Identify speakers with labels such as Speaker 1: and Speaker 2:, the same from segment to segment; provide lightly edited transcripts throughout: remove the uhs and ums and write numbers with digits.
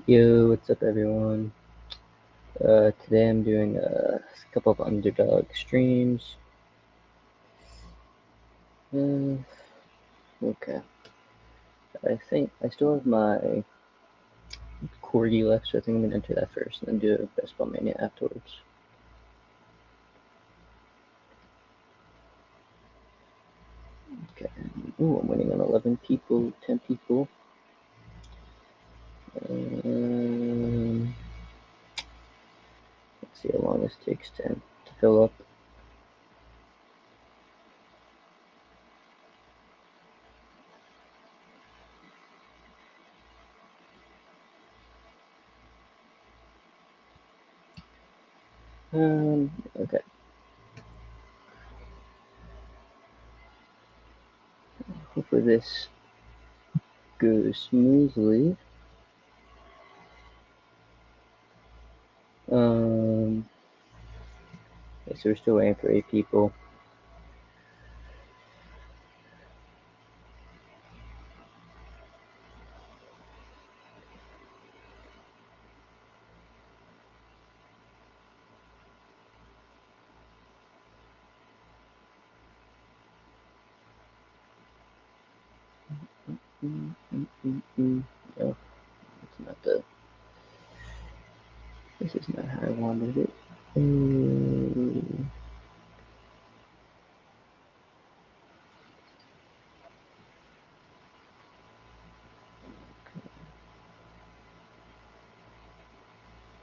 Speaker 1: Yo, what's up, everyone? Today I'm doing a couple of Underdog streams. Okay. I think I still have my corgi left, so I think I'm gonna enter that first and then do a baseball mania afterwards. Okay. Ooh, I'm winning on 11 people, 10 people. Let's see how long this takes to fill up. Okay. Hopefully this goes smoothly. Okay, so we're still waiting for 8 people. Oh, it's not the. This is not how I wanted it. So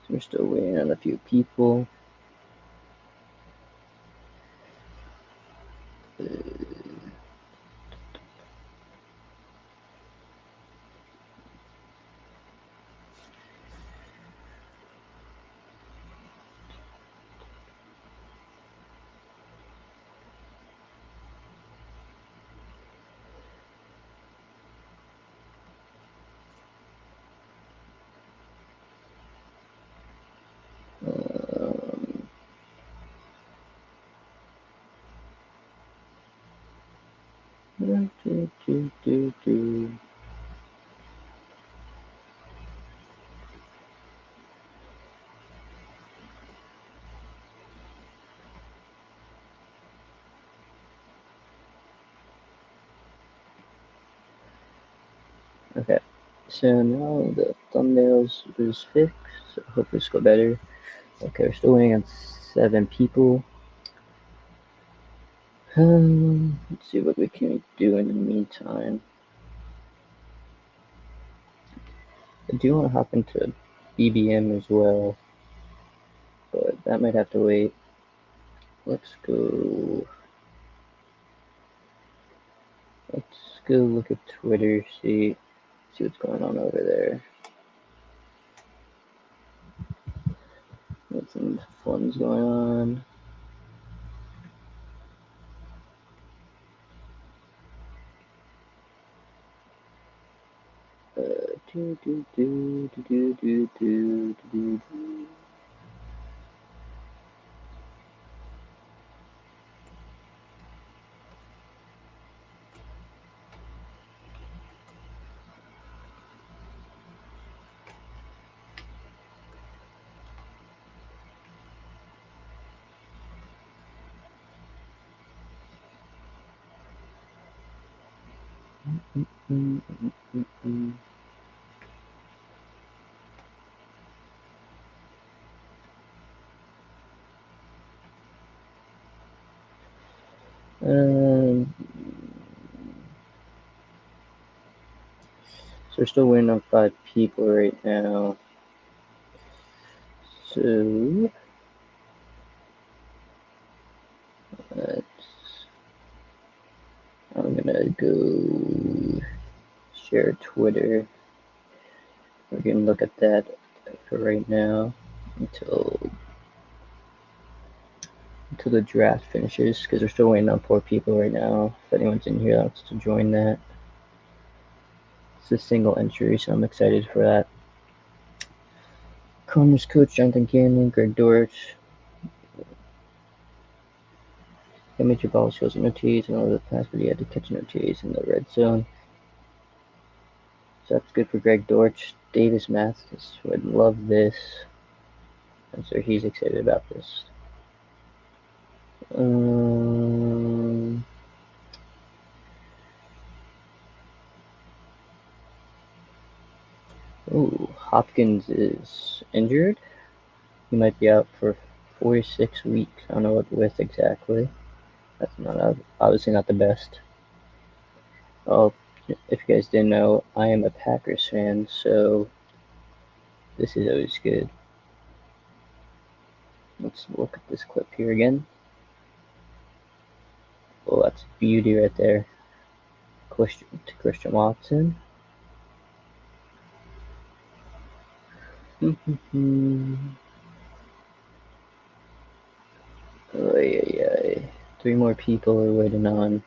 Speaker 1: we're still waiting on a few people. Okay, so now the thumbnails is fixed, so hopefully it's go better. Okay, we're still waiting on 7 people. Let's see what we can do in the meantime. I do want to hop into BBM as well, but that might have to wait. Let's go look at Twitter, see what's going on over there. Got some fun's going on. So we're still waiting on 5 people right now. So I'm gonna go share Twitter. We're gonna look at that for right now until the draft finishes, because we're still waiting on 4 people right now. If anyone's in here that wants to join that, it's a single entry, so I'm excited for that. Commerce coach Jonathan Gannon, Greg Dortch, major ball shows in OTAs and over the past, but he had to catch an OTAs in the red zone. So that's good for Greg Dortch. Davis Mathis would love this. I'm sure he's excited about this. Hopkins is injured. He might be out for 4 to 6 weeks. I don't know what with exactly. That's not obviously not the best. Oh, if you guys didn't know, I am a Packers fan, so this is always good. Let's look at this clip here again. Oh, that's beauty right there. Christian Watson. Oy. 3 more people are waiting on.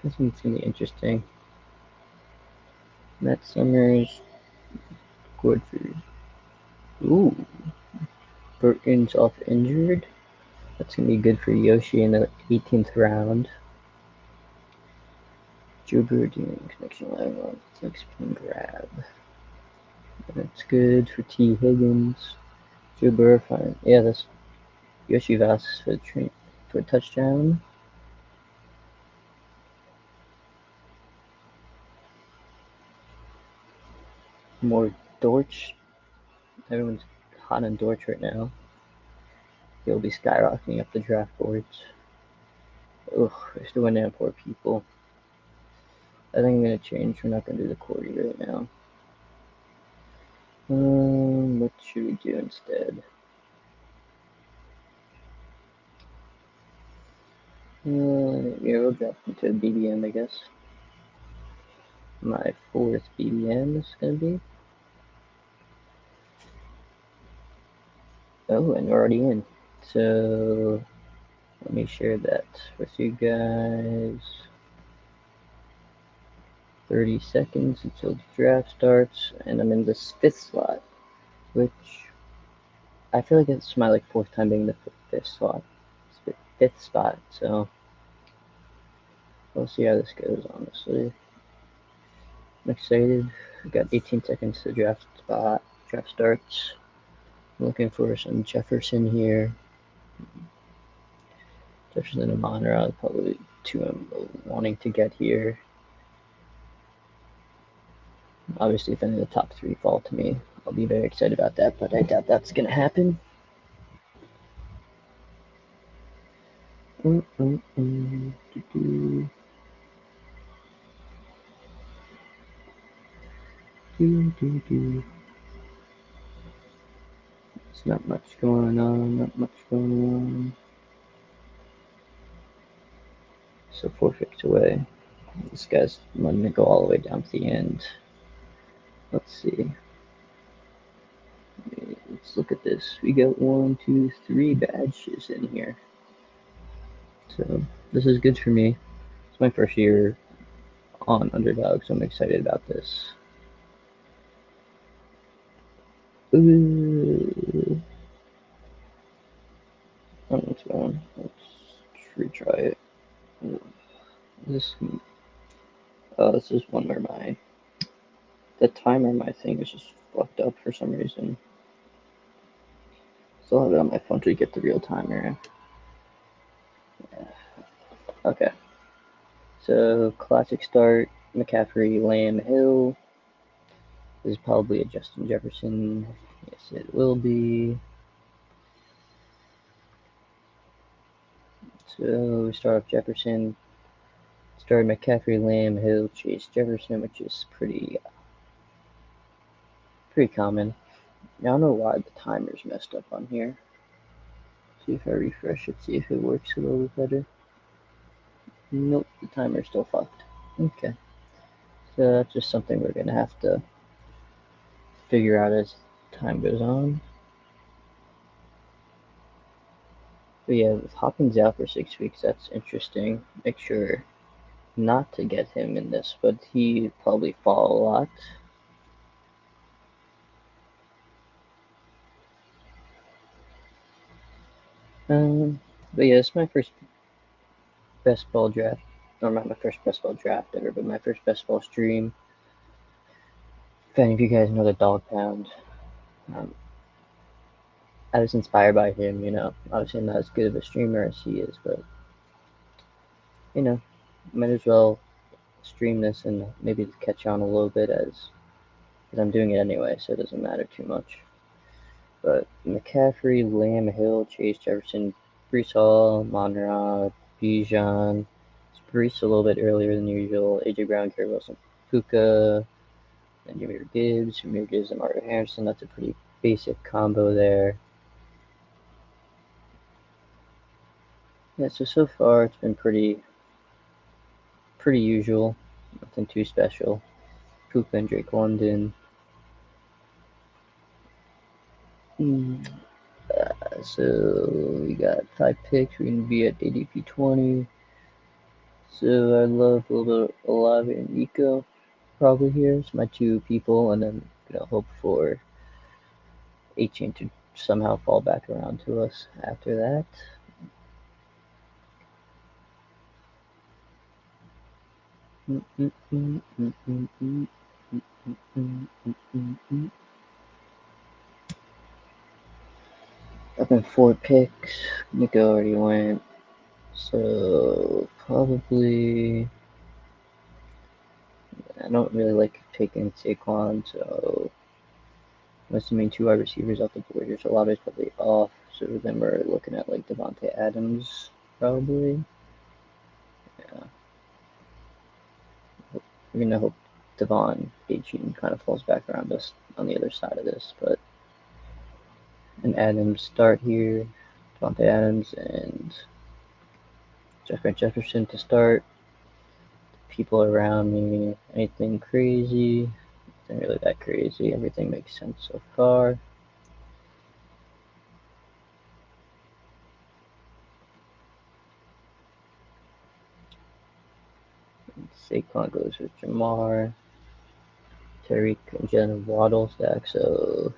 Speaker 1: This one's gonna be interesting. Matt Summers, Gorgeous. Ooh, Burton's off injured. That's gonna be good for Yoshi in the 18th round. Joe Burton, connection 11, 6-pin grab. That's good for T. Higgins. Joe Burrow, fine. Yeah, that's Yoshi Vas for a touchdown. More Dortch. Everyone's hot on Dortch right now. He'll be skyrocketing up the draft boards. Ugh, we're still running out of poor people. I think I'm gonna change. We're not gonna do the Corey right now. What should we do instead? Yeah, we'll drop into a BBM, I guess. My 4th BBM is gonna be. Oh, and we're already in. So let me share that with you guys. 30 seconds until the draft starts, and I'm in this 5th slot, which I feel like it's my 4th time being the 5th slot. It's the 5th spot, so we'll see how this goes, honestly. I'm excited. We've got 18 seconds to draft starts. I'm looking for some Jefferson here. Jefferson and Monroe, probably 2 I'm wanting to get here. Obviously, if any of the top 3 fall to me, I'll be very excited about that, but I doubt that's going to happen. It's not much going on. So 4 picks away. This guy's letting me go all the way down to the end. Let's see. Let's look at this. We got 1, 2, 3 badges in here. So this is good for me. It's my first year on Underdog, so I'm excited about this. Ooh. Oh, what's going on? Let's retry it. This is one where the timer my thing is just fucked up for some reason. Still have it on my phone to get the real timer. Yeah. Okay. So classic start, McCaffrey, Lamb, Hill. This is probably a Justin Jefferson. Yes, it will be. So we start off Jefferson. Start McCaffrey, Lamb, Hill, Chase, Jefferson, which is pretty common. Now, I don't know why the timer's messed up on here. See if I refresh it, see if it works a little bit better. Nope, the timer's still fucked. Okay. So that's just something we're gonna have to figure out as time goes on. But yeah, with Hopkins out for 6 weeks, that's interesting. Make sure not to get him in this, but he probably fall a lot. But yeah, it's my first best ball draft or not my first best ball draft ever, but my first best ball stream. If any of you guys know the Dog Pound, um, I was inspired by him. Obviously I'm not as good of a streamer as he is, but might as well stream this and maybe catch on a little bit as because I'm doing it anyway, so it doesn't matter too much. But McCaffrey, Lamb, Hill, Chase, Jefferson, Brees Hall, Monrod, Bijan, Brees a little bit earlier than usual, AJ Brown, Kerry Wilson, Puka, and Jameer Gibbs, and Mario Harrison. That's a pretty basic combo there. Yeah, so far it's been pretty usual, nothing too special. Puka and Drake London. So we got 5 picks. We're gonna be at ADP 20. So I love a little bit of Olave and Nico probably here. It's my 2 people, and then hope for A-Chain to somehow fall back around to us after that. I've been 4 picks. Nico already went. So probably I don't really like taking Saquon, so I'm assuming 2 wide receivers off the board here. So Olave's probably off. So then we're looking at like Devontae Adams probably. Yeah. We're gonna hope Devon A-Chain kind of falls back around us on the other side of this, but an Adams start here. Devontae Adams and Jefferson to start. People around me, anything crazy? Nothing really that crazy. Everything makes sense so far. Saquon goes with Jamar. Tariq and Jalen Waddle stack, so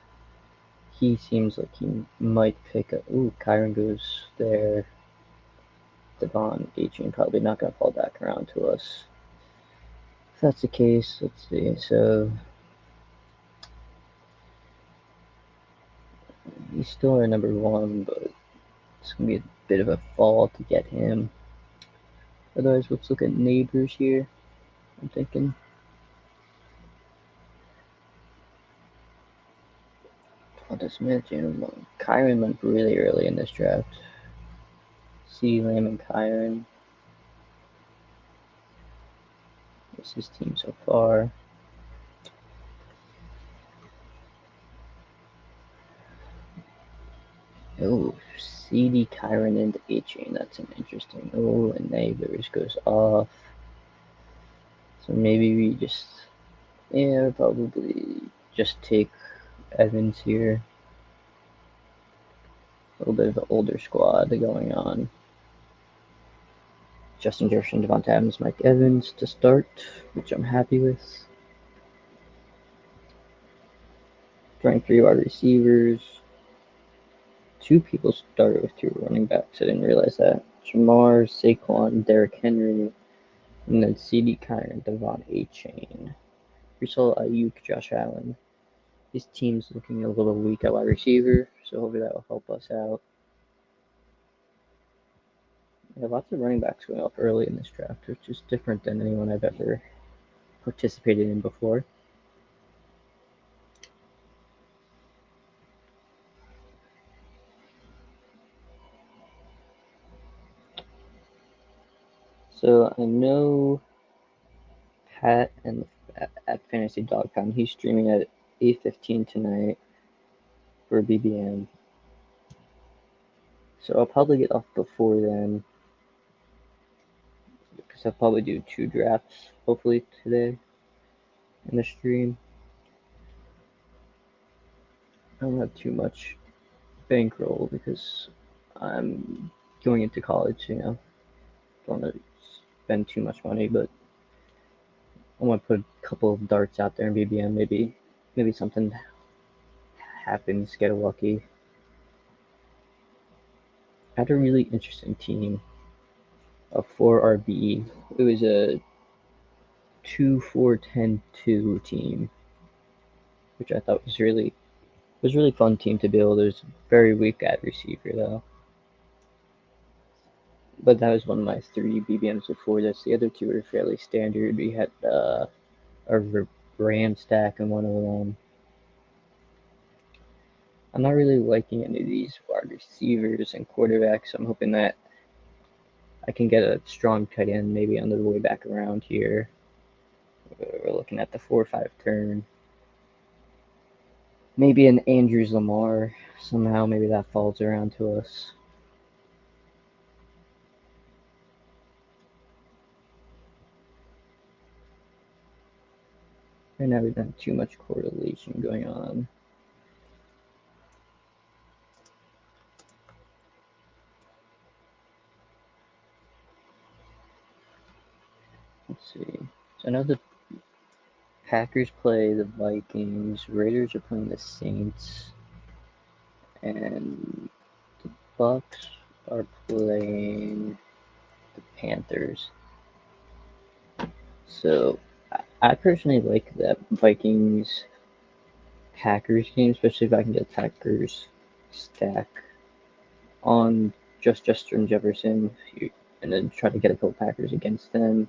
Speaker 1: he seems like he might pick up. Ooh, Kyron goes there. Devon A-Chain probably not going to fall back around to us. If that's the case, let's see. So he's still our number 1, but it's going to be a bit of a fall to get him. Otherwise, let's look at neighbors here. I'm thinking. Devonta Smith, Jalen Kyron went really early in this draft. C. Lamb and Kyron. This is his team so far. Oh, CD, Kyron, and A-Chain. That's an interesting. Oh, and neighbors goes off. So maybe we just, probably just take Evans here. A little bit of an older squad going on. Justin Jefferson, Devontae Adams, Mike Evans to start, which I'm happy with. Throwing 3 wide receivers. 2 people started with 2 running backs. I didn't realize that. Jamar, Saquon, Derrick Henry, and then CD, Kyron, Devon A-Chain. We saw Ayuk, Josh Allen. His team's looking a little weak at wide receiver, so hopefully that will help us out. We have lots of running backs going off early in this draft, which is different than anyone I've ever participated in before. So I know Pat and at Fantasy Dog Pound, he's streaming at 8:15 tonight for BBM. So I'll probably get off before then, because I'll probably do 2 drafts hopefully today in the stream. I don't have too much bankroll because I'm going into college, don't want to spend too much money, but I want to put a couple of darts out there in BBM. Maybe something happens, get lucky. I had a really interesting team a 4 RB. It was a 2-4-10-2 team, which I thought was really fun team to build. It was very weak at receiver though. But that was one of my 3 BBMs before this. The other 2 were fairly standard. We had a Ram stack in one of them. I'm not really liking any of these wide receivers and quarterbacks. I'm hoping that I can get a strong tight end maybe on the way back around here. We're looking at the 4-5 turn. Maybe an Andrews Lamar somehow. Maybe that falls around to us. Right now we don't have too much correlation going on. Let's see. So I know the Packers play the Vikings. Raiders are playing the Saints. And the Bucks are playing the Panthers. So I personally like that Vikings Packers game, especially if I can get Packers stack on just Justin Jefferson and then try to get a couple Packers against them.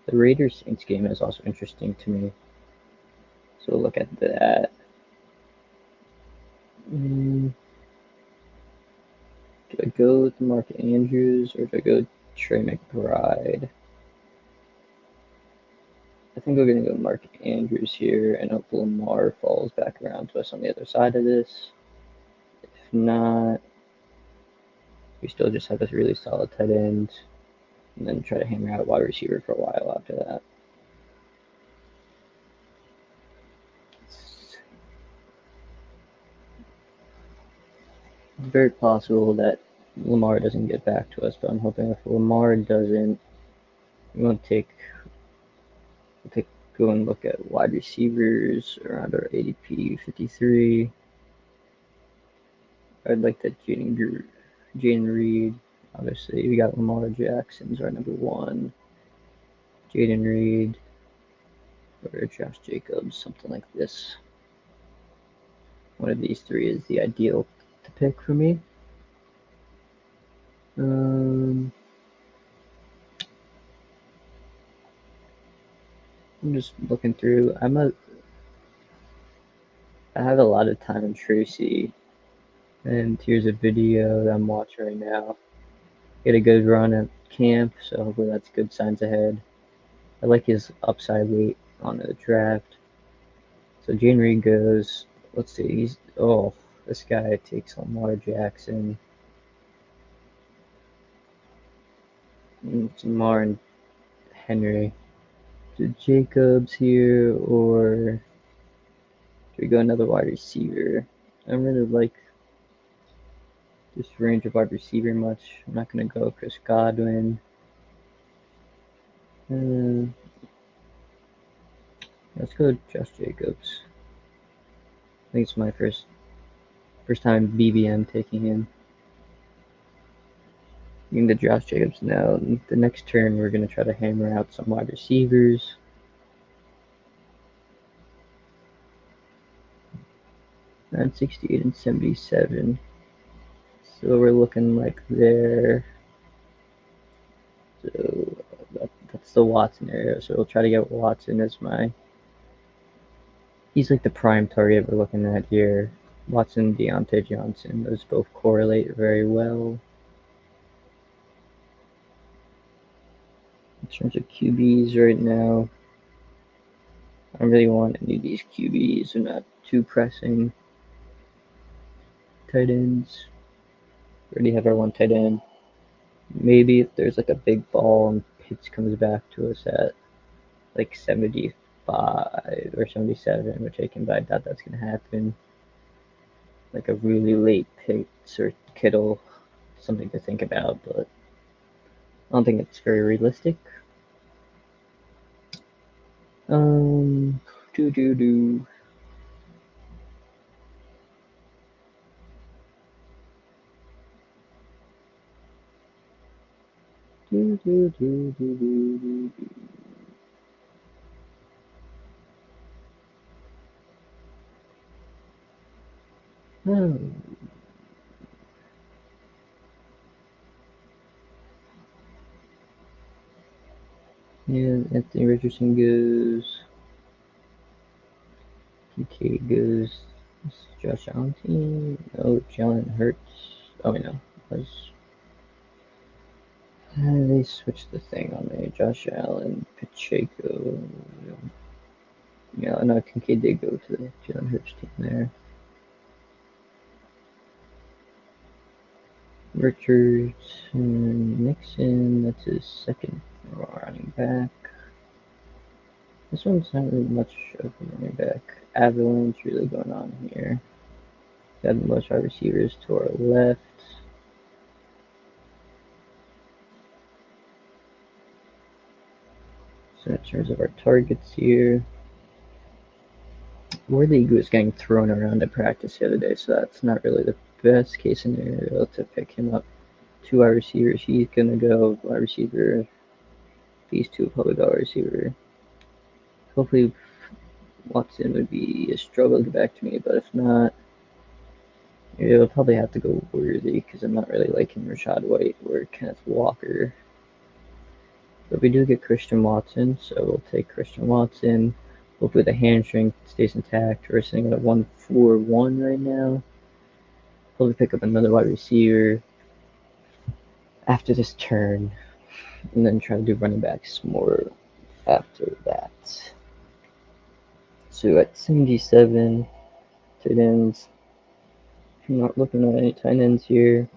Speaker 1: The Raiders Saints game is also interesting to me. So we'll look at that. Do I go with Mark Andrews or do I go Trey McBride? I think we're going to go Mark Andrews here, and hope Lamar falls back around to us on the other side of this. If not, we still just have this really solid tight end, and then try to hammer out wide receiver for a while after that. It's very possible that Lamar doesn't get back to us, but I'm hoping if Lamar doesn't, we won't go and look at wide receivers around our ADP 53. I'd like that Jaden Reed. Obviously, we got Lamar Jackson's our number 1. Jaden Reed or Josh Jacobs, something like this. One of these 3 is the ideal to pick for me. I'm just looking through. I have a lot of time in Tracy, and here's a video that I'm watching right now. Get a good run at camp, so hopefully that's good signs ahead. I like his upside weight on the draft. So Jane Reed goes. Let's see. This guy takes Lamar Jackson. Lamar and Henry. Do Jacobs here, or do we go another wide receiver? I don't really like this range of wide receiver much. I'm not going to go Chris Godwin. Let's go Josh Jacobs. I think it's my first time BBM taking him. Getting the Josh Jacobs now. The next turn, we're going to try to hammer out some wide receivers. And 68 and 77. So we're looking like there. So that's the Watson area. So we'll try to get Watson as he's like the prime target we're looking at here. Watson, Deontay Johnson, those both correlate very well. In terms of QBs right now, I don't really want any of these QBs. They're not too pressing. Tight ends. We already have our 1 tight end. Maybe if there's like a big ball and Pitts comes back to us at like 75 or 77, which I doubt that's going to happen. Like a really late Pitts or Kittle, something to think about, but I don't think it's very realistic. Um, Oh. Yeah, Anthony Richardson goes. PK goes. Josh Allen team. Oh, Jalen Hurts. Oh, wait, no. Was they switched the thing on me. Josh Allen, Pacheco. Yeah, no, Kincaid did go to the Jalen Hurts team there. Richards and Nixon. That's his second running back. This one's not really much of a running back. Avalanche really going on here. Got the most wide receivers to our left. So in terms of our targets here, Worthy was getting thrown around at practice the other day, so that's not really the best case scenario to pick him up. Two wide receivers. He's gonna go wide receiver. These two probably go wide receiver. Hopefully Watson would be a struggle to get back to me, but if not, it'll probably have to go Worthy because I'm not really liking Rashad White or Kenneth Walker. But we do get Christian Watson, so we'll take Christian Watson. Hopefully the hamstring stays intact. We're sitting at a 1-4-1 right now. Probably pick up another wide receiver after this turn, and then try to do running backs more after that. So at 77, tight ends. I'm not looking at any tight ends here.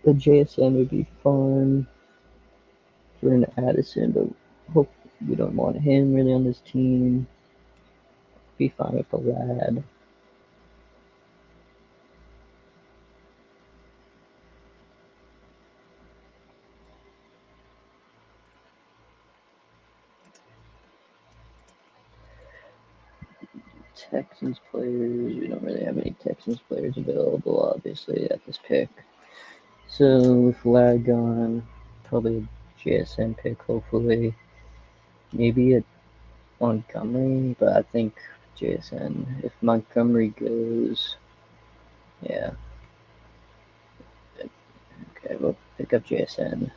Speaker 1: The JSN would be fun. Jordan Addison, but hope we don't want him really on this team. Be fine with the lad. Texans players. We don't really have any Texans players available, obviously, at this pick. So with Lad gone, probably a JSN pick, hopefully. Maybe a Montgomery, but I think JSN. If Montgomery goes, yeah. Okay, we'll pick up JSN.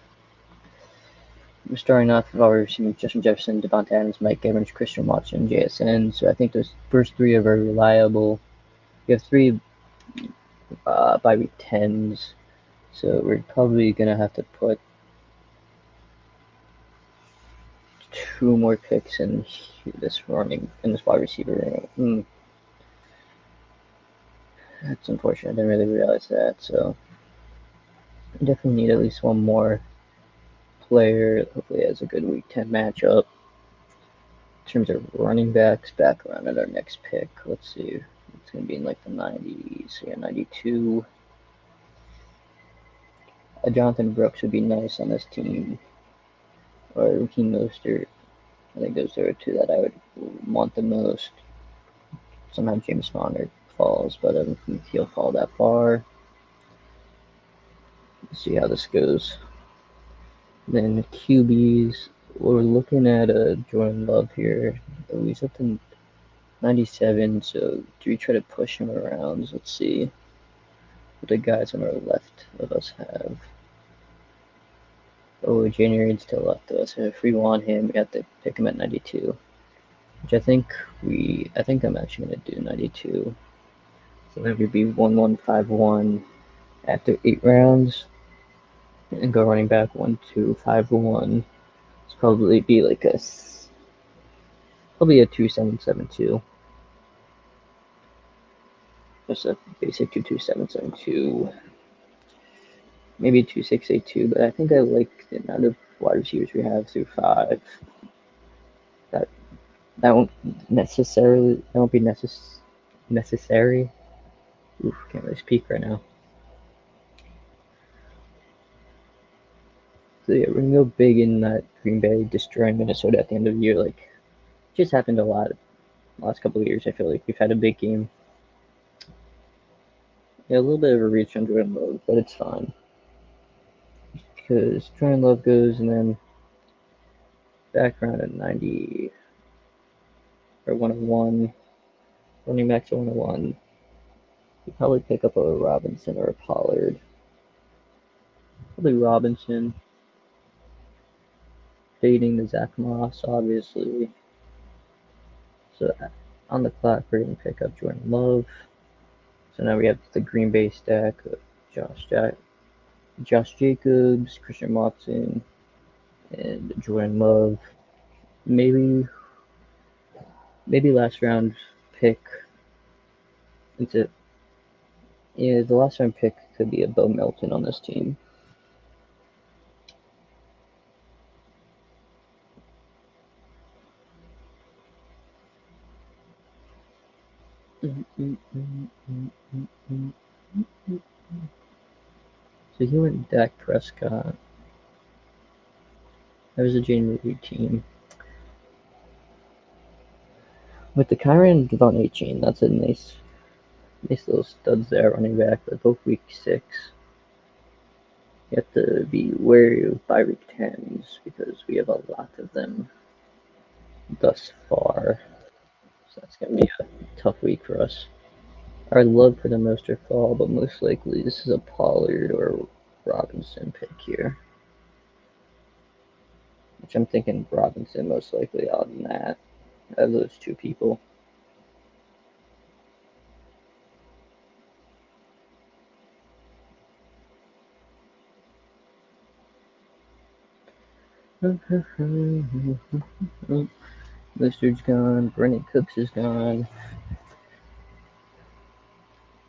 Speaker 1: We're starting off with our receiving Justin Jefferson, Devontae Adams, Mike Evans, Christian Watson, JSN. So I think those first three are very reliable. We have three bye week 10s, so we're probably gonna have to put two more picks in this wide receiver room. That's unfortunate. I didn't really realize that. So I definitely need at least one more player. Hopefully, has a good week 10 matchup. In terms of running backs, back around at our next pick. Let's see. It's gonna be in like the 90s. Yeah, 92. Jonathan Brooks would be nice on this team, or Raheem Mostert. I think those are two that I would want the most. Sometimes James Conner falls, but I don't think he'll fall that far. Let's see how this goes. Then QBs, we're looking at Jordan Love here. Oh, he's up to 97, so do we try to push him around? Let's see what the guys on our left of us have. Oh, January's still left of us. So if we want him, we have to pick him at 92. Which I think I'm actually gonna do 92. So that would be 1-1-5-1 after 8 rounds, and go running back 1-2-5-1. It's probably be like probably a 2-7-7-2. Just a basic 2-2-7-7-2. Maybe 2-6-8-2, but I think I like the amount of wide receivers we have through 5. That that won't be necessary. Oof, can't really speak right now. So yeah, we're gonna go big in that Green Bay destroying Minnesota at the end of the year. Like, just happened a lot last couple of years. I feel like we've had a big game. Yeah, a little bit of a reach on Jordan Love, but it's fine. because Jordan Love goes, and then back around at 90 or 101, running back to 101, you probably pick up a Robinson or a Pollard. Probably Robinson, fading the Zach Moss, obviously. So on the clock, we're going to pick up Jordan Love. So now we have the Green Bay stack of Josh Jacobs, Christian Watson, and Jordan Love. Maybe last round pick into the last round pick could be a Bo Melton on this team. So he went Dak Prescott. That was a January team. With the Kyron and Devon chain, that's a nice little studs there running back. They're both week 6. You have to be wary of bye week 10s because we have a lot of them thus far. So that's going to be a tough week for us. I'd love for the most to fall, but most likely this is a Pollard or Robinson pick here. Which I'm thinking Robinson most likely out than that. Of those two people. Mustard's gone. Brandon Cooks is gone.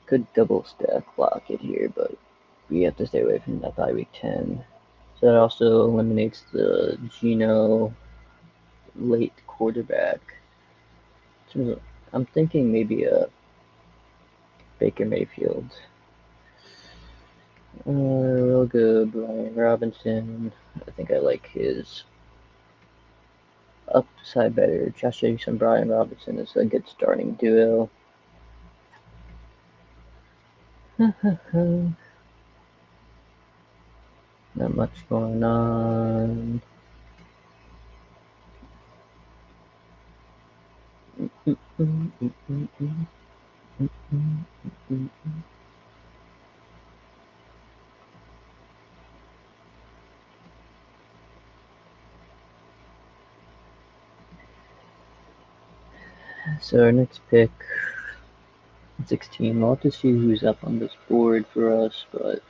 Speaker 1: Could double stack Lockett here, but we have to stay away from that by week 10. So that also eliminates the Geno late quarterback. I'm thinking maybe a Baker Mayfield. Real good, Brian Robinson. I think I like his upside better. Josh Jacobs and Brian Robinson is a good starting duo. Not much going on. So our next pick, 16. We'll have to see who's up on this board for us, but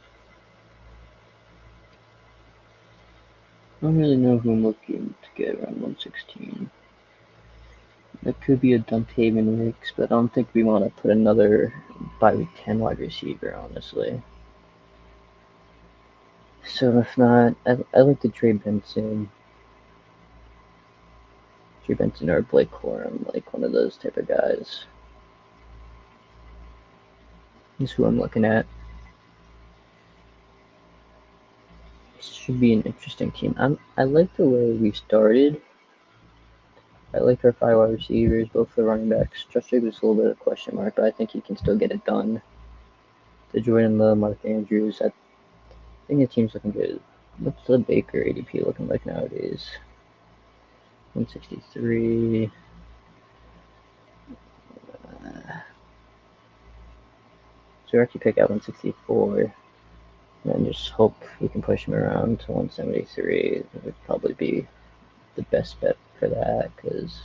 Speaker 1: I don't really know who I'm looking to get around 116. That could be a Duntaven Wicks, but I don't think we want to put another by week 10 wide receiver, honestly. So if not, I like the Trey Benson. Trey Benson or Blake Corum, like one of those type of guys. That's who I'm looking at. This should be an interesting team. I like the way we started. I like our 5 wide receivers, both the running backs. Josh Jacobs is a little bit of a question mark, but I think he can still get it done. The Jordan Love, Mark Andrews, I think the team's looking good. What's the Baker ADP looking like nowadays? 163. So we actually pick out 164, and then just hope we can push him around to 173. It would probably be the best bet for that, because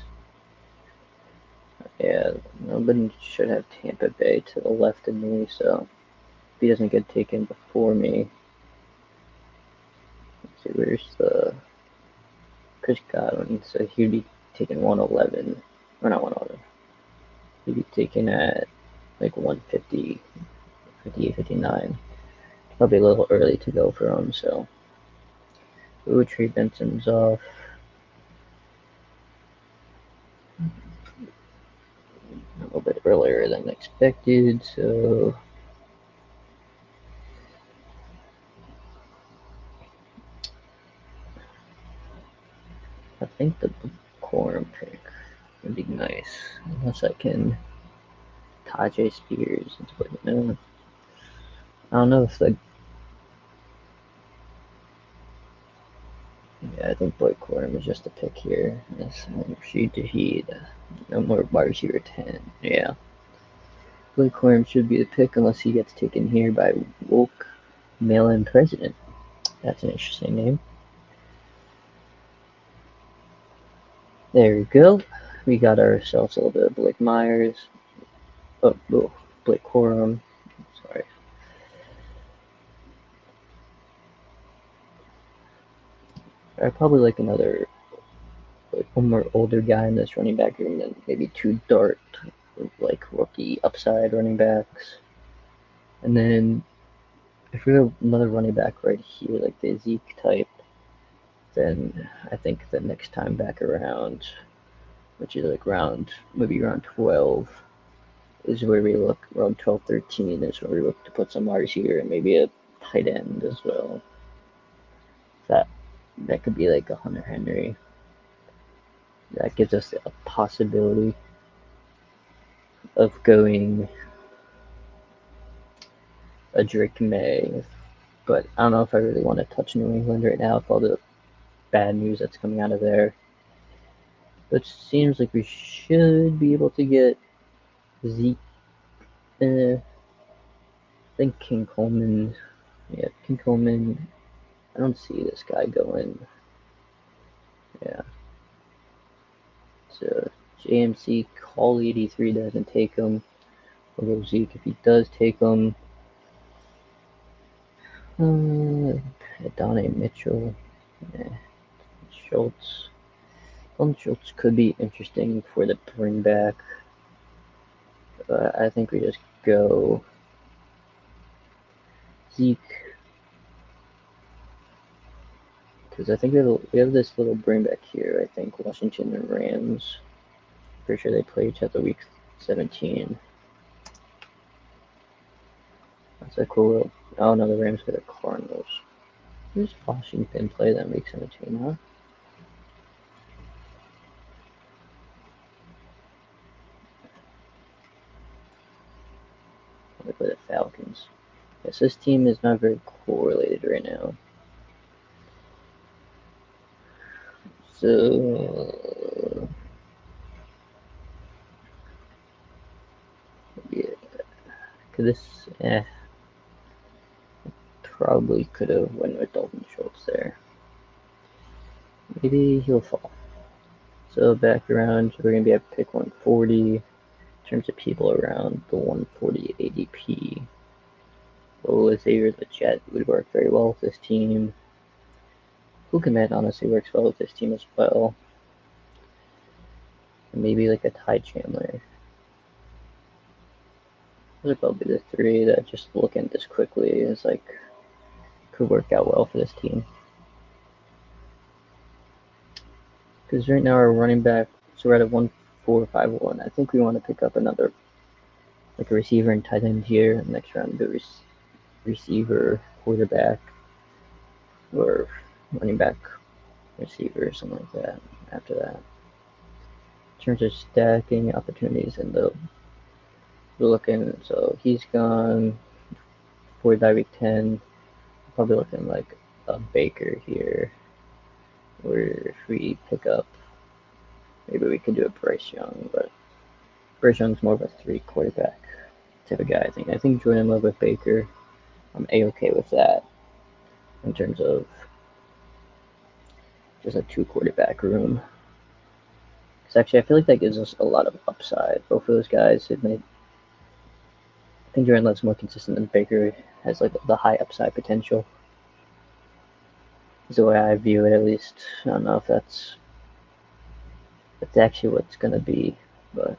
Speaker 1: yeah, nobody should have Tampa Bay to the left of me, so if he doesn't get taken before me. Let's see, where's the Chris Godwin? So he'd be taken 111, or not 111. He'd be taken at like 150, 58, 59. Probably a little early to go for him, so ooh, Trey Benson's off. A little bit earlier than expected, so I think the Corum pick would be nice, unless I can Tajay Spears into it. I don't know if the Yeah, I think Blake Corum is just a pick here. Yes, Rashid Shaheed. No more wide receiver 10. Yeah. Blake Corum should be the pick unless he gets taken here by Woke Mail-In President. That's an interesting name. There we go. We got ourselves a little bit of Blake Myers. Oh, Blake Corum. Sorry. I'd probably like another, like one more older guy in this running back room than maybe two dart, like rookie upside running backs. And then if we have another running back right here, like the Zeke type, then I think the next time back around, which is like maybe round 12, is where we look, around 12, 13 is where we look to put some R's here and maybe a tight end as well. That that could be like a Hunter Henry. That gives us a possibility of going a Drake May, but I don't know if I really want to touch New England right now with all the bad news that's coming out of there. But it seems like we should be able to get Zeke. I think King Coleman. Yeah, King Coleman. I don't see this guy going. Yeah. So JMC Call 83 doesn't take him. We'll go Zeke if he does take him. Donnie Mitchell. Yeah. Schultz. Dalton Schultz could be interesting for the bring back. I think we just go Zeke because I think we have this little bring back here. I think Washington and Rams. Pretty sure they play each other week 17. That's a cool little. Oh no, the Rams play the Cardinals. Who's Washington play that week 17, huh? They play the Falcons. Yes, this team is not very correlated right now. So yeah, this probably could have went with Dalton Schultz there. Maybe he'll fall. So back around, we're gonna be at pick 140. In terms of people around the 140 ADP, Xavier Legette would work very well with this team. Hukamet honestly works well with this team as well. And maybe like a Ty Chandler. Those are probably the three that just looking at this quickly is like could work out well for this team. Because right now our running back, so we're at a 1-4-5-1. I think we want to pick up another like a receiver and tight end here. Next round, go receiver, quarterback, or running back, receiver, something like that. After that, in terms of stacking opportunities, and we're looking. So he's gone 40 by week 10. Probably looking like a Baker here, or if we pick up, maybe we could do a Bryce Young, but Bryce Young's more of a 3 quarterback type of guy. I think Jordan Love with Baker, I'm a-okay with that in terms of just a 2 quarterback room. Because actually, I feel like that gives us a lot of upside. Both of those guys, I think Jordan Love's more consistent than Baker has like the high upside potential. Is the way I view it, at least. I don't know if that's actually what's gonna be, but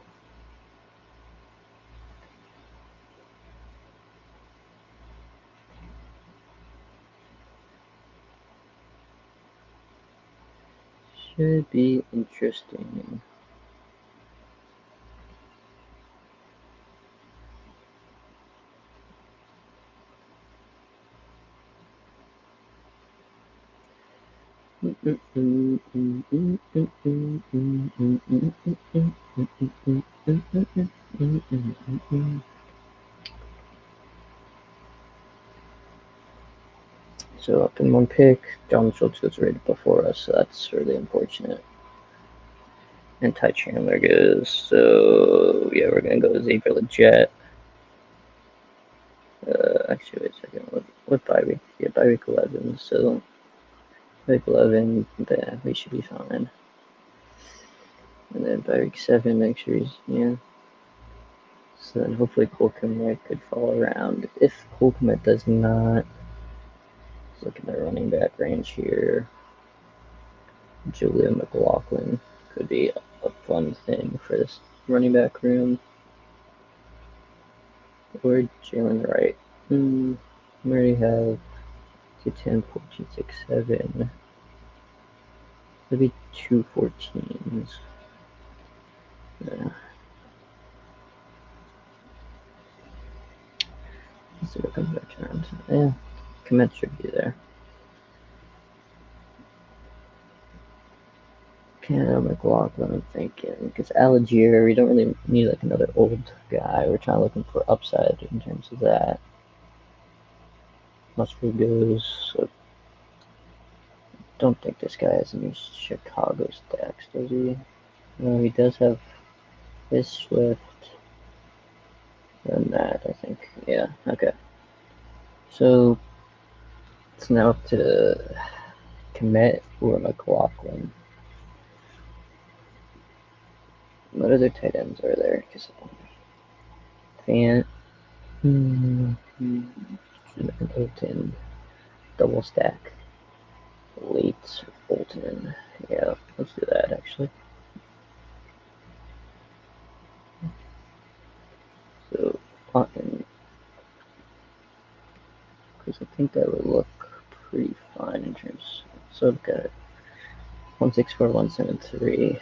Speaker 1: should be interesting. So up in one pick, John Schultz goes right before us, so that's really unfortunate. And Ty Chandler goes, so yeah, we're gonna go Xavier Legette. Actually, wait a second, what bye week? Yeah, bye week 11, so week 11, yeah, we should be fine. And then by week 7, make sure he's, yeah. So then hopefully Cole Kmet could fall around. If Cole Kmet does not, let's look at the running back range here. Julia McLaughlin could be a fun thing for this running back room. Or Jalen Wright. We already have 210, 14, 6, 7. Maybe 2 14s. Yeah. Let's see what comes back around. Yeah, Kmet should be there. Canada McLaughlin, I'm thinking. Because Algier, we don't really need like another old guy. We're trying to looking for upside in terms of that. Mustard goes. So don't think this guy has any Chicago stacks, does he? No, he does have his Swift and that, I think. Yeah, okay. So it's now up to Kmet or McLaughlin. What other tight ends are there? Because Fant, Hilton, double stack, Leeds, Bolton. Yeah, let's do that actually. So Cotton, because I think that would look pretty fine in terms. So I've got 164, 173.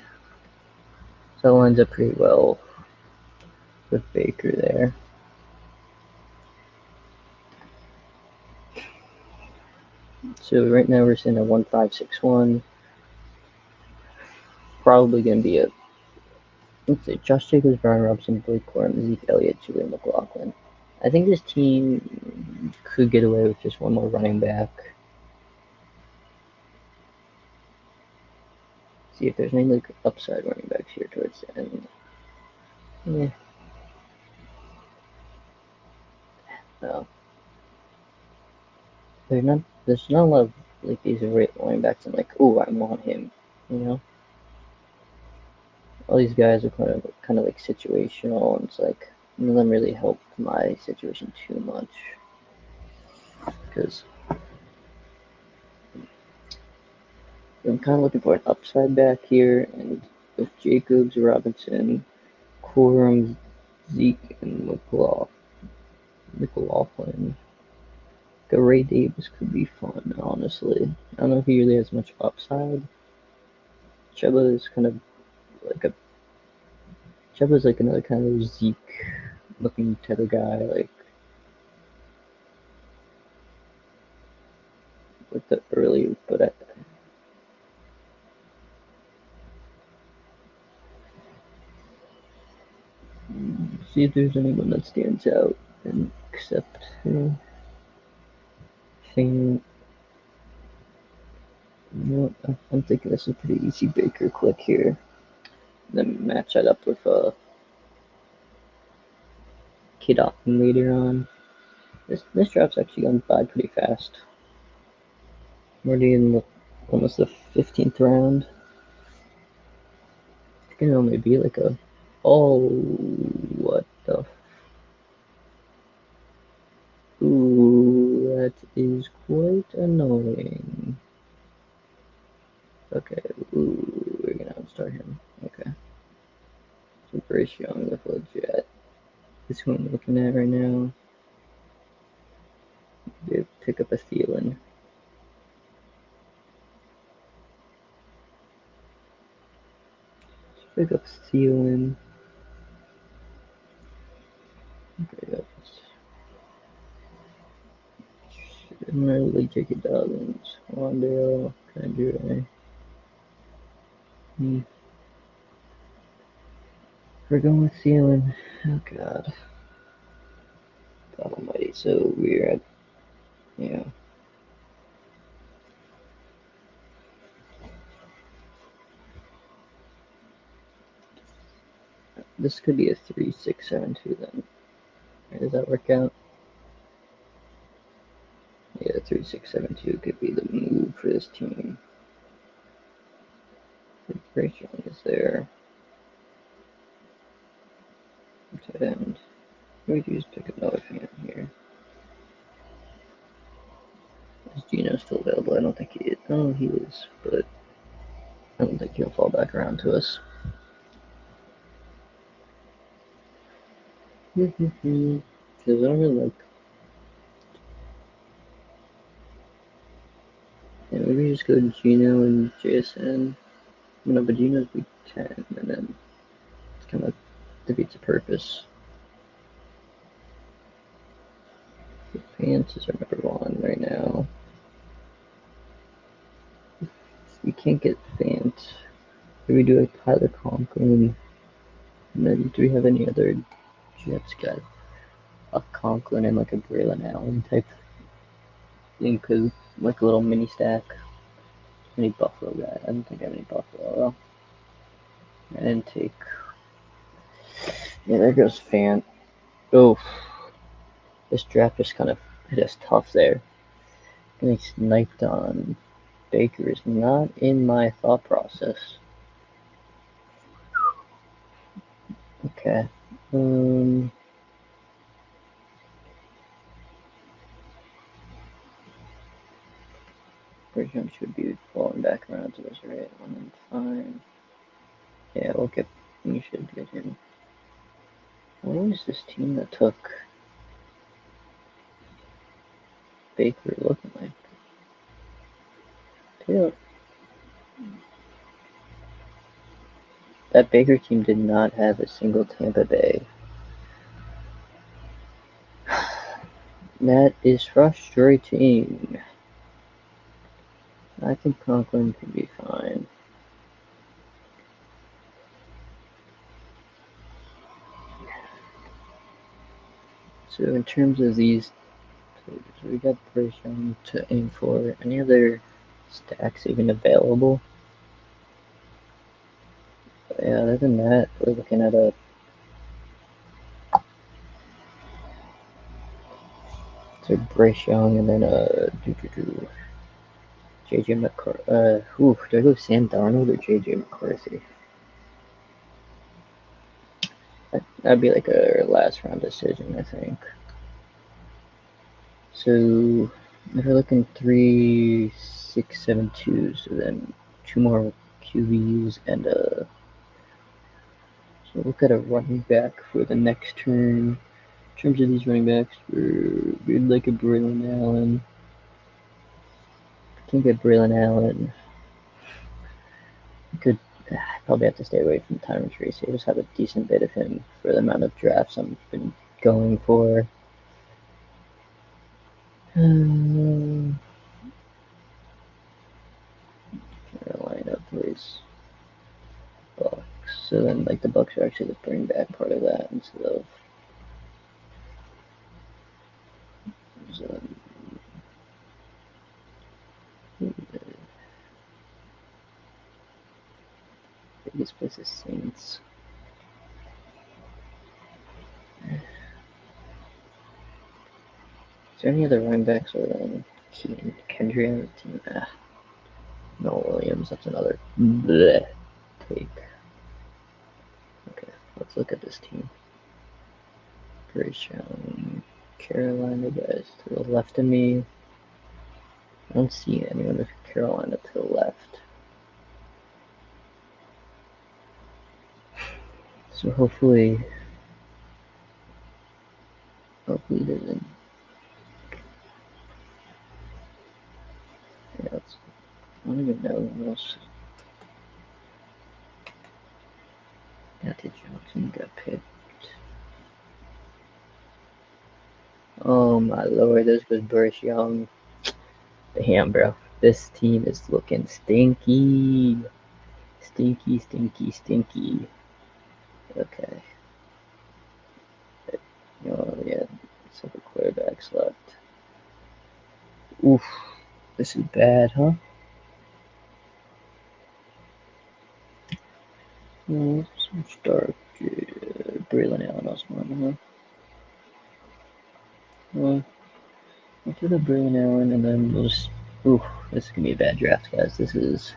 Speaker 1: So that lines up pretty well with Baker there. So right now we're sitting at 1561. Probably going to be a, let's see, Josh Jacobs, Brian Robinson, Blake Corum, Zeke Elliott, Julian McLaughlin. I think this team could get away with just one more running back. See if there's any like upside running backs here towards the end. Yeah. No. There's not a lot of like these running backs. I'm like, oh, I want him. You know, all these guys are kind of like situational, and it's like none of them really help my situation too much because I'm kind of looking for an upside back here, and with Jacobs, Robinson, Corum, Zeke, and McLaughlin, Ray Davis could be fun, honestly. I don't know if he really has much upside. Chuba is kind of like a Chuba's like another kind of Zeke looking type of guy, like with the early, but see if there's anyone that stands out and except thing. You know what? I'm thinking this is a pretty easy Baker click here. Then match that up with Kid Otten later on. This draft's actually gone by pretty fast. We're already in almost the 15th round. It can only be like a. Oh, what the. Ooh, that is quite annoying. Okay, ooh, we're gonna start him. Okay. So Bryce Young with Legit. This is who I'm looking at right now. Pick up a Thielen. Pick up Thielen. Okay, that's really J.K. Dobbins. Wandale. Kendra. We're going with Thielen. Oh god. God almighty. So we're at, yeah. This could be a 3-6-7-2 then. Does that work out? Yeah, 3-6-7-2 could be the move for this team. Bryce Young is there. Tight end. We could just pick another fan here. Is Gino still available? I don't think he is. Oh, he is, but I don't think he'll fall back around to us. Because I don't really like. Yeah, maybe just go Gino and JSN. No, but Gino's week 10, and then it's kind of defeats the purpose. Pants is our number 1 right now. We can't get Fant. Maybe do a Tyler Conklin. And then do we have any other Jets guys? A Conklin and like a Braylon Allen type thing, cause like a little mini stack. Any Buffalo guy? I don't think I have any Buffalo though. I didn't take. Yeah, there goes Fant. Oh, this draft just kind of hit us tough there. Getting sniped on Baker is not in my thought process. Okay. Bridgeham should be falling back around to us, right? Fine. Yeah, we should get him. What was this team that took Baker looking like? Yeah. That Baker team did not have a single Tampa Bay. That is frustrating. I think Conklin could be fine. So in terms of these, so we got Bryce Young to aim for. Any other stacks even available? But yeah, other than that, we're looking at a Bryce Young and then JJ McCarthy. Do I go Sam Darnold or JJ McCarthy? That'd be like a last round decision, I think. So if we're looking 3, 6, 7, 2, so then 2 more QBs and so look at a running back for the next turn. In terms of these running backs, we'd like a Braylon Allen. Can't get Braylon Allen. Could probably have to stay away from Tyron Tracy. I just have a decent bit of him for the amount of drafts I've been going for. Carolina, please. Bucks. So then, like, the Bucks are actually the bring back part of that instead of. Biggest place is Saints. Is there any other running backs other than Kendry on the team? No Williams. That's another bleh take. Okay, let's look at this team. Bryce Young, Carolina guys to the left of me. I don't see anyone with Carolina to the left. So hopefully it doesn't. Yeah, I don't even know who else. Dante Johnson got picked. Oh my lord, this was Bryce Young. Damn, bro. This team is looking stinky. Stinky, stinky, stinky. Okay. Oh, yeah. Let's have a quarterbacks left. Oof. This is bad, huh? Switch dark. Braylon Allen also won, huh? Well, we'll do the Braylon Allen, and then we'll just. Ooh, this is gonna be a bad draft, guys. This is.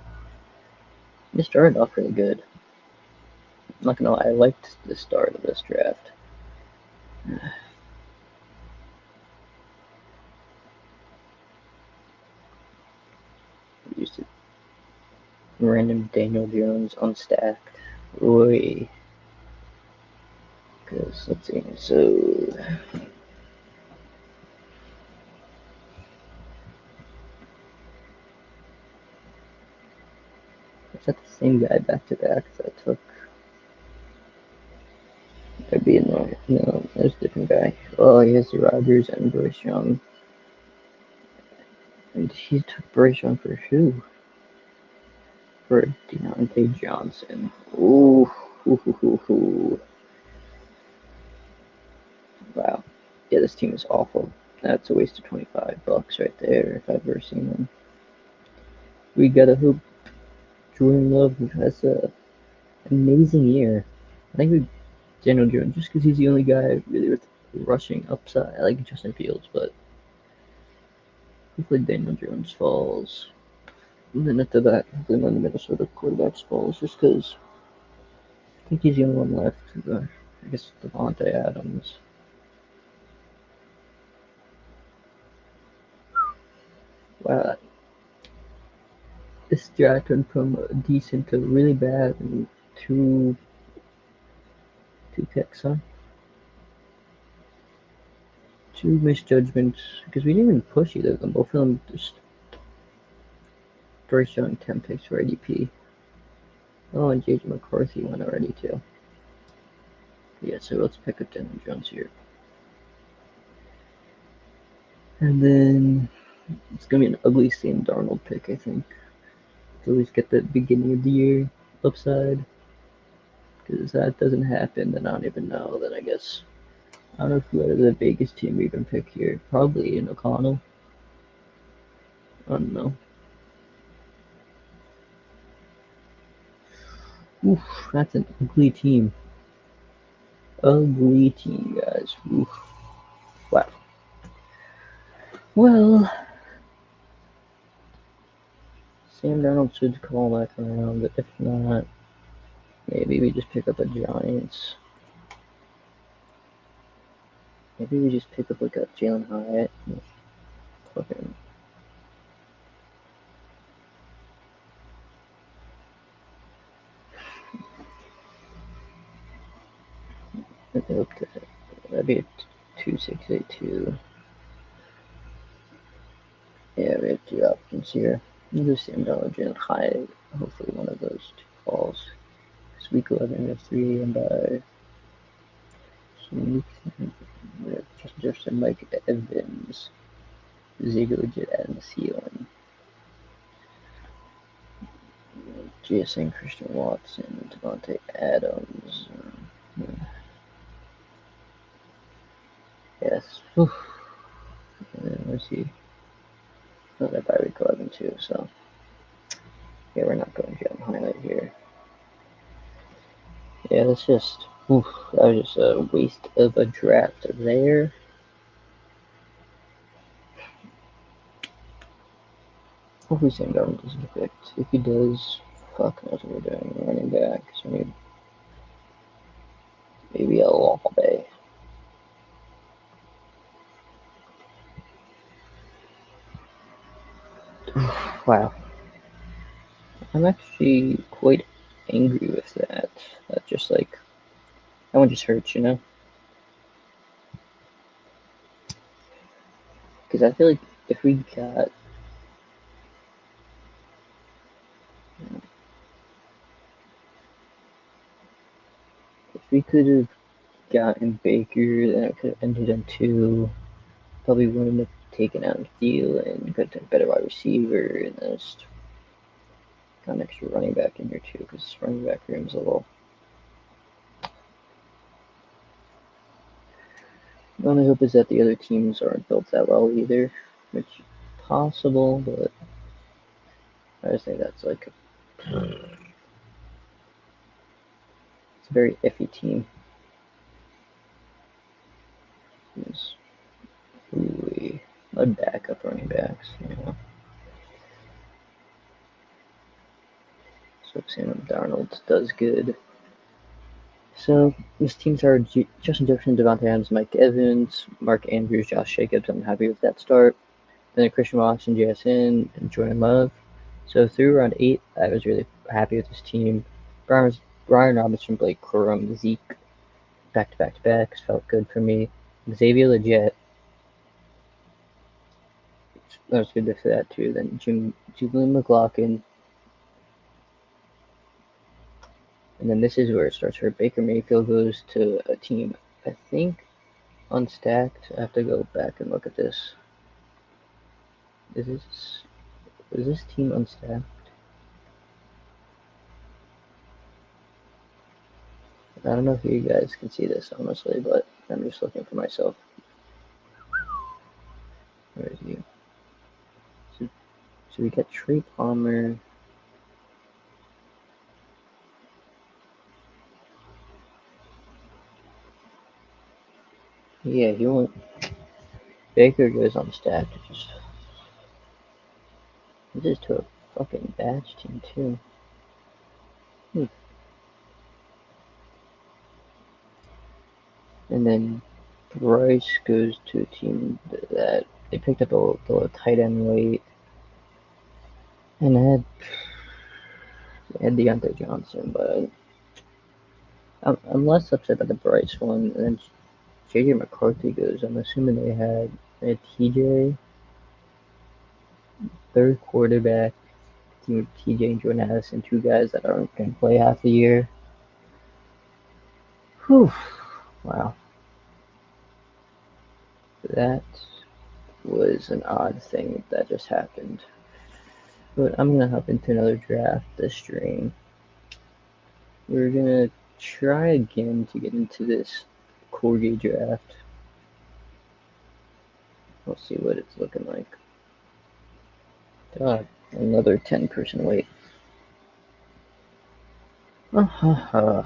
Speaker 1: This started off really good. I'm not gonna lie, I liked the start of this draft. Used to random Daniel Jones unstacked. Oi. Because, let's see, so. Is that the same guy back to back that I took? I'd be annoying. No, there's a different guy. Oh, he has the Rodgers and Bryce Young. And he took Bryce Young for who? For Deontay Johnson. Ooh. Ooh. Wow. Yeah, this team is awful. That's a waste of $25 right there if I've ever seen one. We gotta hope Jordan Love has an amazing year. I think we Daniel Jones just because he's the only guy really with rushing upside. I like Justin Fields, but hopefully Daniel Jones falls. And then after that, hopefully one of the Minnesota quarterbacks falls just because I think he's the only one left. I guess Devontae Adams. Wow, this draft went from decent to really bad in two picks, huh? Two misjudgments because we didn't even push either of them. Both of them just first showing 10 picks for ADP. Oh, and JJ McCarthy went already too. Yeah, so let's pick up Daniel Jones here. And then it's gonna be an ugly Sam Darnold pick, I think. To at least get the beginning of the year upside. Because if that doesn't happen, then I don't even know. Then I guess I don't know who out of the Vegas team we even pick here. Probably in O'Connell. I don't know. Oof, that's an ugly team. Ugly team, guys. Oof. Wow. Well, Sam Darnold should call back around, but if not, maybe we just pick up a Giants. Maybe we just pick up like a Jalen Hyatt. Fucking. That'd be a 2682. Yeah, we have two options here. We'll do Sam Darnold, Jalen Hyatt. Hopefully one of those two falls. Because week 11 we have 3 and by. We have Justin Jefferson, Mike Evans, Ziegler, legit adding the ceiling. JSN, Christian Watson, Devontae Adams. Yes. Let's see. Oh, that by week 11 too, so. Yeah, we're not going to highlight here. Yeah, that's just. Oof, that was just a waste of a draft there. Hopefully Sam Darnold doesn't get picked. If he does, fuck knows what we're doing. Running back. So maybe a Bay. Wow. I'm actually quite angry with that. That just like that one just hurts, you know? Because I feel like if we got if we could have gotten Baker, then it could have ended in 2. Probably wouldn't have taken out Thielen, could have taken a better wide receiver, and then just got an extra running back in here too, because running back room's a little. The only hope is that the other teams aren't built that well either, which is possible, but I just think that's like it's a very iffy team. my backup running backs. So Sam Darnold does good. So this team started Justin Jefferson, Devontae Adams, Mike Evans, Mark Andrews, Josh Jacobs. I'm happy with that start. Then Christian Watson, JSN, and Jordan Love. So through round 8, I was really happy with this team. Brian Robinson, Blake Corum, Zeke, back-to-back-to-backs felt good for me. Xavier Legit, that was good for that too. Then Julian McLaughlin. And then this is where it starts for Baker Mayfield goes to a team, I think, unstacked. I have to go back and look at this. Is this team unstacked? I don't know if you guys can see this honestly, but I'm just looking for myself. Where is he? So we got Trey Palmer. Yeah, he won't. Baker goes unstacked. This is to a fucking badge team too. And then Bryce goes to a team that they picked up a tight end late, and had Deontay Johnson, but I'm less upset about the Bryce one. And then JJ McCarthy goes. I'm assuming they had TJ, third quarterback, team with TJ and Jordan Addison, two guys that aren't going to play half the year. Whew. Wow. That was an odd thing that just happened. But I'm going to hop into another draft this stream. We're going to try again to get into this Corgi draft. We'll see what it's looking like. God, another 10-person wait. I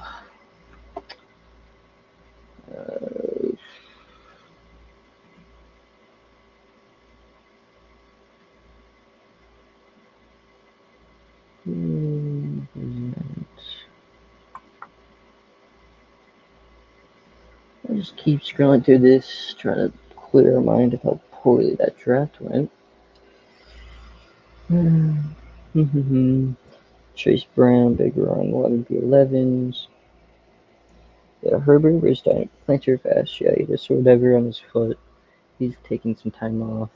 Speaker 1: just keep scrolling through this, trying to clear our mind of how poorly that draft went. Chase Brown, big run, 11v11s. Yeah, Herbert was starting to planter fast. Yeah, he just whatever on his foot. He's taking some time off.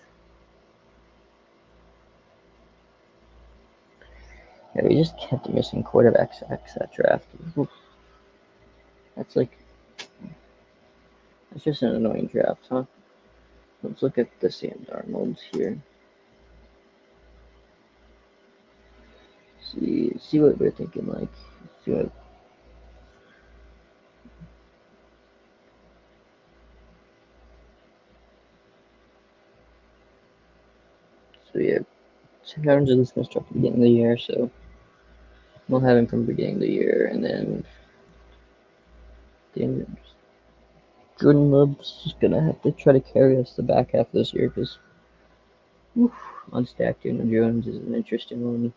Speaker 1: Yeah, we just kept missing quarterback sacks that draft. That's just an annoying draft, huh? Let's look at the Sam Darnolds here. See what we're thinking like. See what. So yeah, Sam Darnold's at least gonna start from the beginning of the year, so we'll have him from the beginning of the year, and then Jordan Love's just gonna have to try to carry us the back half of this year because unstacked Daniel Jones is an interesting one.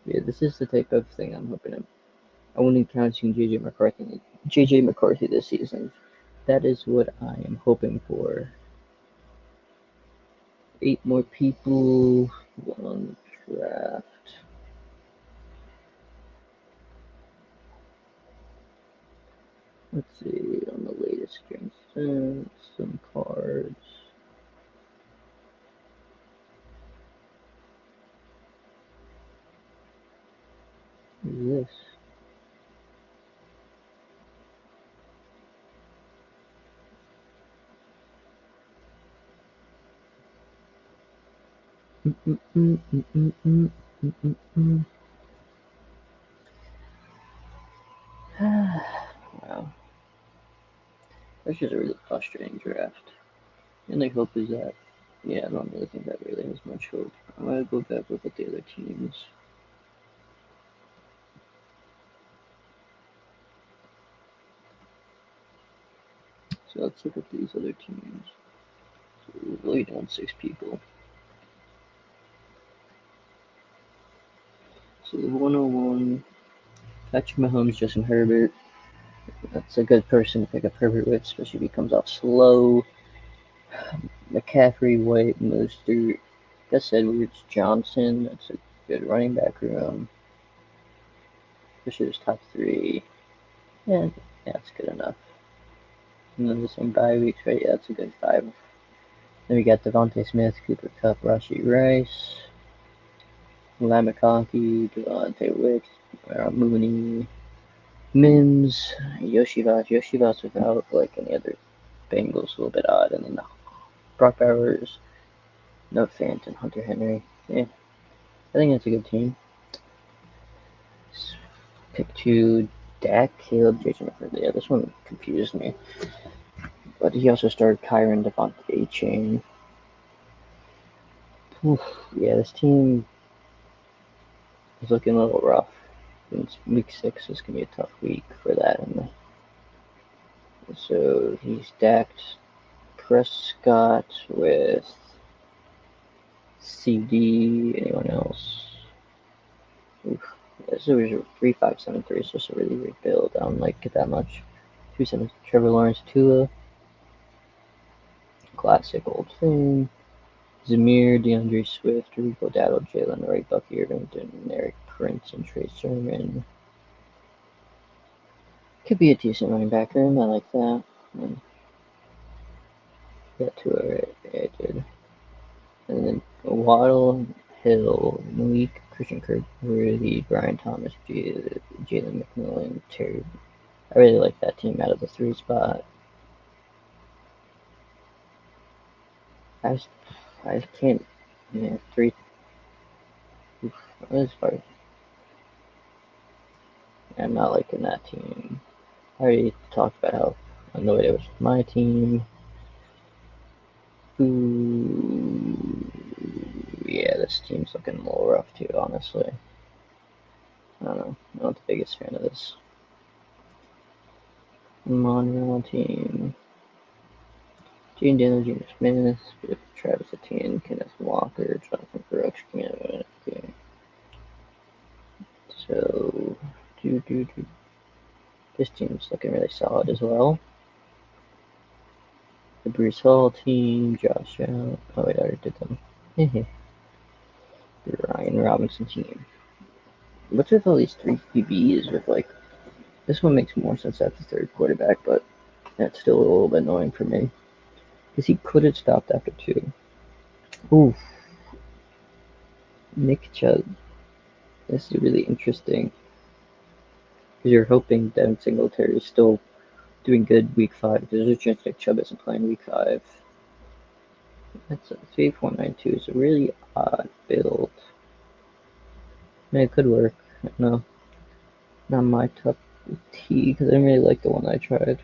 Speaker 1: Yeah, this is the type of thing I'm hoping. I wouldn't count seeing JJ McCarthy this season. That is what I am hoping for. 8 more people, one draft. Let's see on the latest game sense, some cards. What is this? Wow. That's just a really frustrating draft. And the hope is that, yeah, I don't really think that really has much hope. I'm gonna go back, look at the other teams. So let's look at these other teams. So we're really doing 6 people. So the 101, Patrick Mahomes, Justin Herbert. That's a good person to pick up Herbert with, especially if he comes off slow. McCaffrey, White, Mostert, Gus Edwards, Johnson. That's a good running back room. Especially those top 3. Yeah, that's good enough. And then the same bye weeks, right? Yeah, that's a good 5. Then we got Devontae Smith, Cooper Kupp, Rashee Rice, Lamb McConkey, Devontae Wicks, Mooney, Mims, Yoshivas. Yoshivas without like any other Bengals, a little bit odd. And then Brock Bowers, no Fant, and Hunter Henry. Yeah, I think that's a good team. Pick 2, Dak, Caleb, Jason McCarthy. Yeah, this one confused me. But he also started Kyron, Devontae, Chain. Oof, yeah, this team is looking a little rough. Week 6 is going to be a tough week for that. And so he stacked Prescott with CD. Anyone else? Oof. So it was 3-5-7-3, so it's a really rebuild. I don't like it that much. 2-7, Trevor Lawrence, Tua. Classic old thing. Zamir, DeAndre Swift, Rico Dowdle, Jalen Wright, Bucky Irvington, Eric Prince, and Trey Sermon. Could be a decent running back room. I like that. Got Tua right. Yeah, I did. And then Waddle, Hill, Malik, Christian Kirk, Worthy, Brian Thomas, Jalen McMillan, Terry. I really like that team out of the 3 spot. I can't. Yeah, 3. Oof, that's far. I'm not liking that team. I already talked about how annoyed I was with my team. Ooh, yeah, this team's looking a little rough too, honestly. I don't know. I'm not the biggest fan of this Mania team. Gene Daniel, Gene Smith, Travis Etienne, Kenneth Walker, Jonathan Brooks, Canada. Okay. So, this team's looking really solid as well. The Bruce Hall team, Josh Allen. Oh, wait, I already did them. The Ryan Robinson team. What's with all these 3 QBs with like. This one makes more sense at the 3rd quarterback, but that's still a little bit annoying for me. Because he could have stopped after 2. Oof. Nick Chubb. This is really interesting. Because you're hoping Devin Singletary is still doing good week 5. There's a chance Nick Chubb isn't playing week 5. That's a 3.92. It's a really odd build. I mean, it could work. No, not my top T, because I didn't really like the one I tried.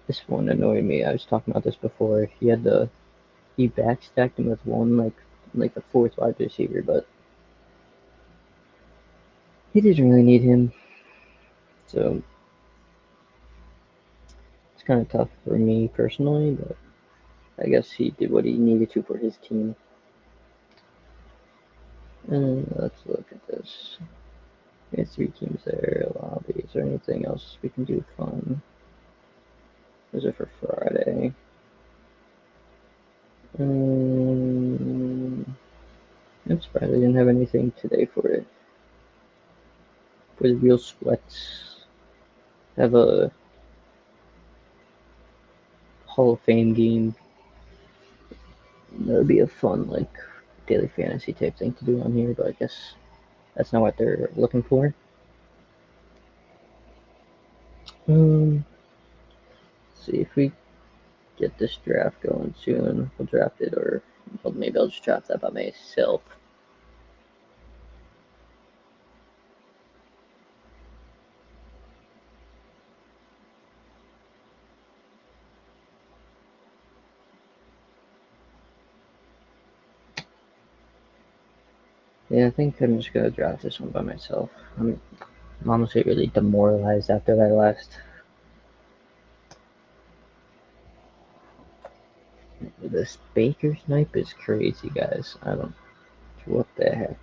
Speaker 1: This one annoyed me. I was talking about this before. He backstacked him with one like the 4th wide receiver, but he didn't really need him. So it's kind of tough for me personally, but I guess he did what he needed to for his team. And let's look at this. We have 3 teams there. Lobby. Is there anything else we can do fun? Those are for Friday. I'm surprised I didn't have anything today for it. For the real sweats, have a Hall of Fame game. That would be a fun daily fantasy type thing to do on here, but I guess that's not what they're looking for. See if we get this draft going soon. We'll draft it, or well, maybe I'll just draft that by myself. Yeah, I think I'm just gonna draft this one by myself. I'm honestly really demoralized after that last This Baker snipe is crazy, guys. I don't. What the heck?